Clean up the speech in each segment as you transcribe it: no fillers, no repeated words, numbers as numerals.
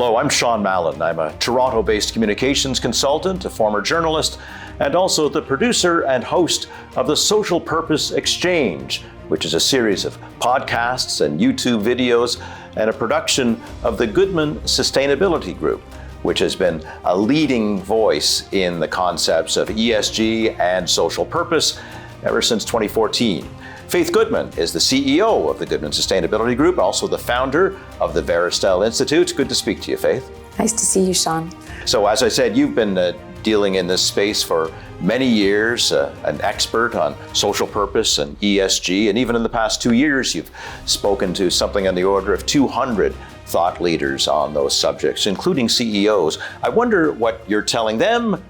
Hello, I'm Sean Mallen. I'm a Toronto-based communications consultant, a former journalist, and also the producer and host of the Social Purpose Exchange, which is a series of podcasts and YouTube videos and a production of the Goodman Sustainability Group, which has been a leading voice in the concepts of ESG and social purpose ever since 2014. Faith Goodman is the CEO of the Goodman Sustainability Group, also the founder of the VeriStell Institute. Good to speak to you, Faith. Nice to see you, Sean. So as I said, you've been dealing in this space for many years, an expert on social purpose and ESG, and even in the past 2 years, you've spoken to something on the order of 200 thought leaders on those subjects, including CEOs. I wonder what you're telling them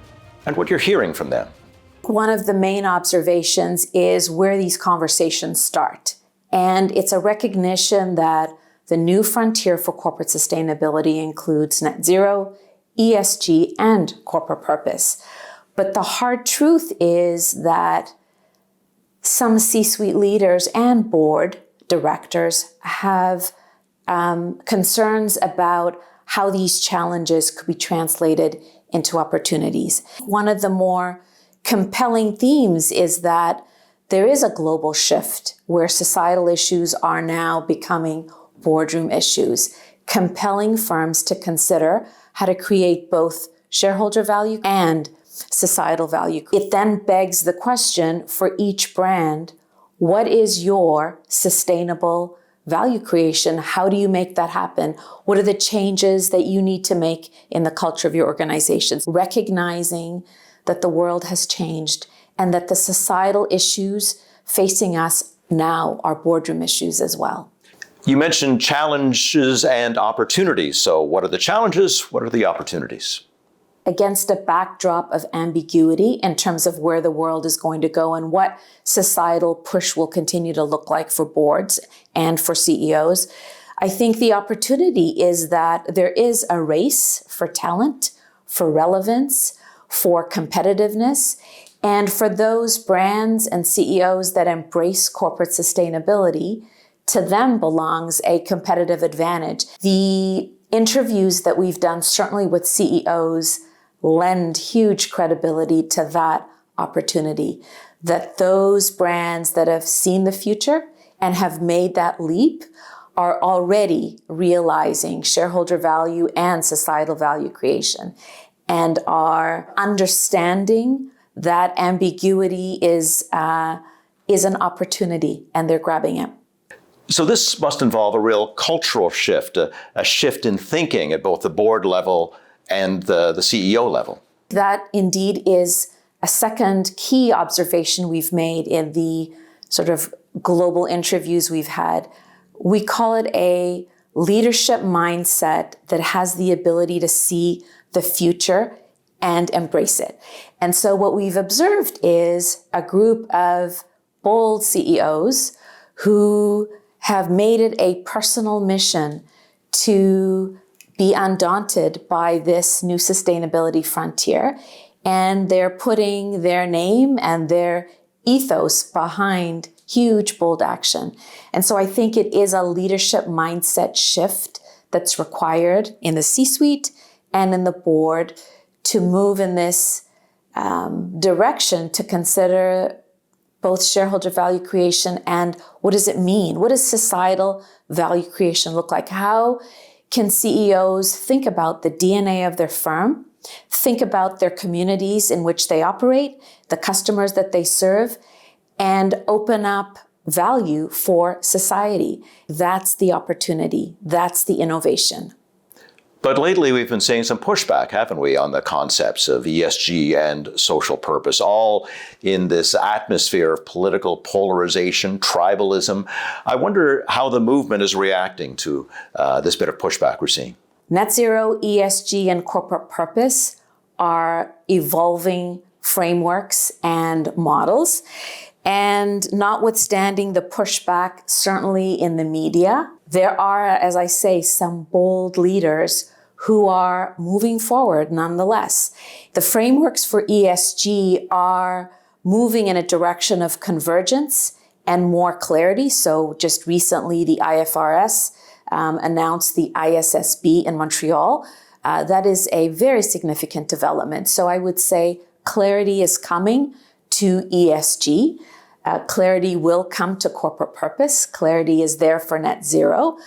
and what you're hearing from them. One of the main observations is where these conversations start. And it's a recognition that the new frontier for corporate sustainability includes net zero, ESG, and corporate purpose. But the hard truth is that some C-suite leaders and board directors have concerns about how these challenges could be translated into opportunities. One of the more compelling themes is that there is a global shift where societal issues are now becoming boardroom issues, compelling firms to consider how to create both shareholder value and societal value. It then begs the question for each brand, what is your sustainable value creation? How do you make that happen? What are the changes that you need to make in the culture of your organizations? Recognizing that the world has changed and that the societal issues facing us now are boardroom issues as well. You mentioned challenges and opportunities. So what are the challenges? What are the opportunities? Against a backdrop of ambiguity in terms of where the world is going to go and what societal push will continue to look like for boards and for CEOs, I think the opportunity is that there is a race for talent, for relevance, for competitiveness, and for those brands and CEOs that embrace corporate sustainability, to them belongs a competitive advantage. The interviews that we've done, certainly with CEOs, lend huge credibility to that opportunity, that those brands that have seen the future and have made that leap are already realizing shareholder value and societal value creation, and are understanding that ambiguity is an opportunity, and they're grabbing it. So this must involve a real cultural shift, a shift in thinking at both the board level and the CEO level. That indeed is a second key observation we've made in the sort of global interviews we've had. We call it a leadership mindset that has the ability to see the future and embrace it. And so what we've observed is a group of bold CEOs who have made it a personal mission to be undaunted by this new sustainability frontier. And they're putting their name and their ethos behind huge, bold action. And so I think it is a leadership mindset shift that's required in the C-suite and in the board to move in this direction to consider both shareholder value creation and what does it mean? What does societal value creation look like? How can CEOs think about the DNA of their firm, think about their communities in which they operate, the customers that they serve, and open up value for society? That's the opportunity. That's the innovation. But lately we've been seeing some pushback, haven't we, on the concepts of ESG and social purpose, all in this atmosphere of political polarization, tribalism. I wonder how the movement is reacting to this bit of pushback we're seeing. Net zero, ESG, and corporate purpose are evolving frameworks and models. And notwithstanding the pushback, certainly in the media, there are, as I say, some bold leaders who are moving forward nonetheless. The frameworks for ESG are moving in a direction of convergence and more clarity. So just recently, the IFRS announced the ISSB in Montreal. That is a very significant development. So I would say clarity is coming to ESG. Clarity will come to corporate purpose. Clarity is there for net zero.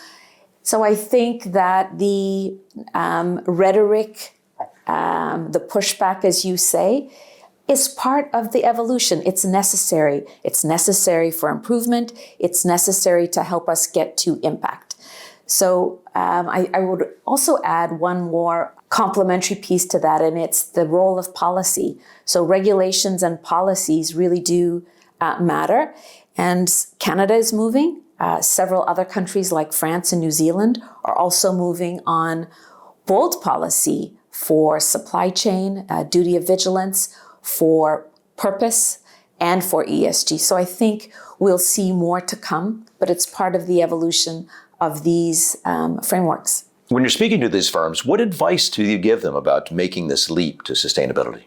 So I think that the rhetoric, the pushback, as you say, is part of the evolution. It's necessary. It's necessary for improvement. It's necessary to help us get to impact. So I would also add one more complementary piece to that, and it's the role of policy. So regulations and policies really do matter. And Canada is moving. Several other countries like France and New Zealand are also moving on bold policy for supply chain, duty of vigilance, for purpose, and for ESG. So I think we'll see more to come, but it's part of the evolution of these frameworks. When you're speaking to these firms, what advice do you give them about making this leap to sustainability?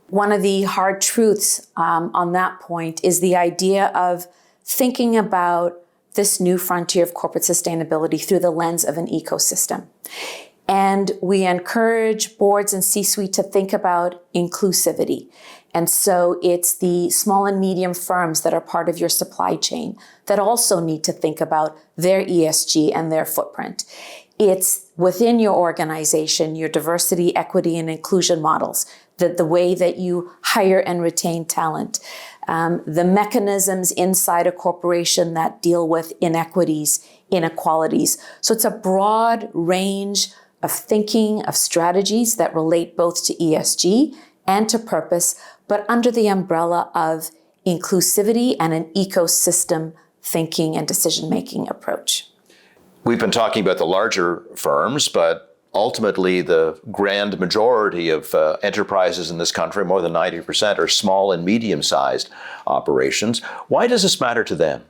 One of the hard truths on that point is the idea of thinking about this new frontier of corporate sustainability through the lens of an ecosystem. And we encourage boards and C-suite to think about inclusivity. And so it's the small and medium firms that are part of your supply chain that also need to think about their ESG and their footprint. It's within your organization, your diversity, equity, and inclusion models, the way that you hire and retain talent, the mechanisms inside a corporation that deal with inequities, inequalities. So it's a broad range of thinking, of strategies that relate both to ESG and to purpose, but under the umbrella of inclusivity and an ecosystem thinking and decision-making approach. We've been talking about the larger firms, but ultimately the grand majority of enterprises in this country, more than 90%, are small and medium-sized operations. Why does this matter to them?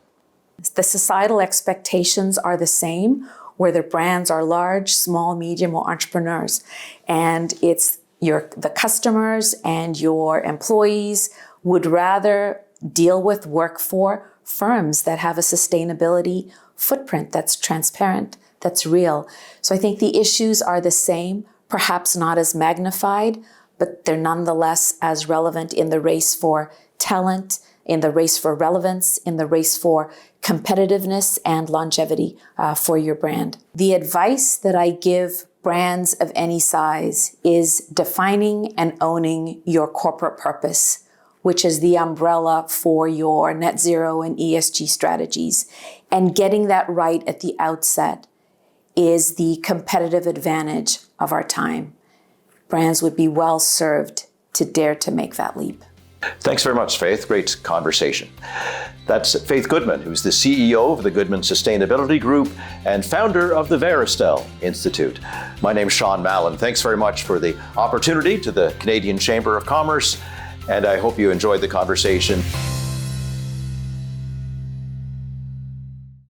The societal expectations are the same, whether brands are large, small, medium, or entrepreneurs. And it's the customers and your employees would rather deal with, work for firms that have a sustainability footprint that's transparent, that's real. So I think the issues are the same, perhaps not as magnified, but they're nonetheless as relevant in the race for talent, in the race for relevance, in the race for competitiveness and longevity for your brand. The advice that I give brands of any size is defining and owning your corporate purpose, which is the umbrella for your net zero and ESG strategies. And getting that right at the outset is the competitive advantage of our time. Brands would be well served to dare to make that leap. Thanks very much, Faith. Great conversation. That's Faith Goodman, who's the CEO of the Goodman Sustainability Group and founder of the VeriStell Institute. My name's Sean Mallen. Thanks very much for the opportunity to the Canadian Chamber of Commerce, and I hope you enjoyed the conversation.